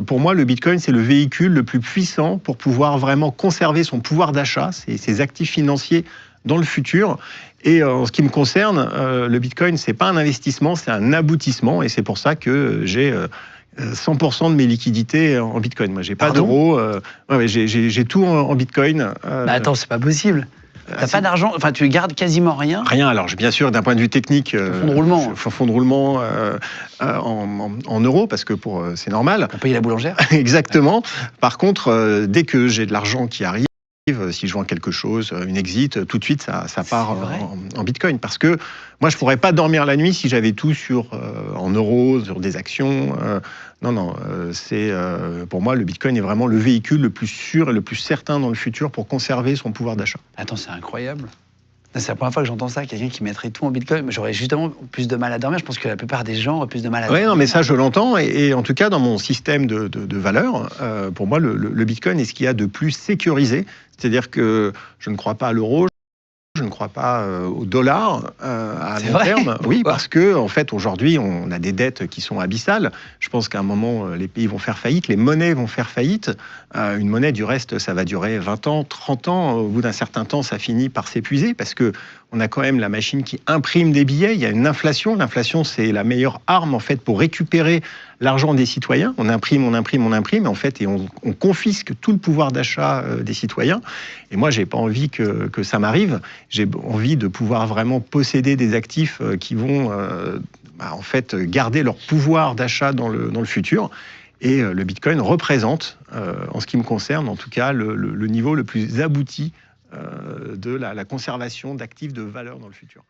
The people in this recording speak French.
Pour moi, le Bitcoin, c'est le véhicule le plus puissant pour pouvoir vraiment conserver son pouvoir d'achat, ses actifs financiers dans le futur. Et en ce qui me concerne, le Bitcoin, c'est pas un investissement, c'est un aboutissement. Et c'est pour ça que j'ai 100% de mes liquidités en Bitcoin. Moi, j'ai pas d'euros. J'ai tout en Bitcoin. Mais attends, c'est pas possible. T'as pas d'argent, enfin tu gardes quasiment rien. Rien. Alors bien sûr, d'un point de vue technique, Fonds de roulement, fonds de roulement en euros, parce que c'est normal. Pour payer la boulangère. Exactement. Par contre, dès que j'ai de l'argent qui arrive, si je vends quelque chose, une exit, tout de suite ça part en Bitcoin. Parce que moi je pourrais pas dormir la nuit si j'avais tout en euros, sur des actions. Pour moi le Bitcoin est vraiment le véhicule le plus sûr et le plus certain dans le futur pour conserver son pouvoir d'achat. Attends, c'est incroyable. C'est la première fois que j'entends ça, quelqu'un qui mettrait tout en Bitcoin. J'aurais justement plus de mal à dormir. Je pense que la plupart des gens auraient plus de mal à dormir. Oui, non, mais ça, je l'entends. Et en tout cas, dans mon système de valeurs, pour moi, le Bitcoin est ce qu'il y a de plus sécurisé. C'est-à-dire que je ne crois pas à l'euro. Je ne crois pas au dollar à long terme. Oui, parce que en fait, aujourd'hui, on a des dettes qui sont abyssales. Je pense qu'à un moment, les pays vont faire faillite, les monnaies vont faire faillite. Une monnaie, du reste, ça va durer 20 ans, 30 ans. Au bout d'un certain temps, ça finit par s'épuiser parce que on a quand même la machine qui imprime des billets. Il y a une inflation. L'inflation, c'est la meilleure arme en fait pour récupérer l'argent des citoyens. On imprime, en fait, et on confisque tout le pouvoir d'achat des citoyens. Et moi, j'ai pas envie que ça m'arrive. J'ai envie de pouvoir vraiment posséder des actifs qui vont en fait garder leur pouvoir d'achat dans le futur. Et le Bitcoin représente, en ce qui me concerne, en tout cas, le niveau le plus abouti de la conservation d'actifs de valeur dans le futur.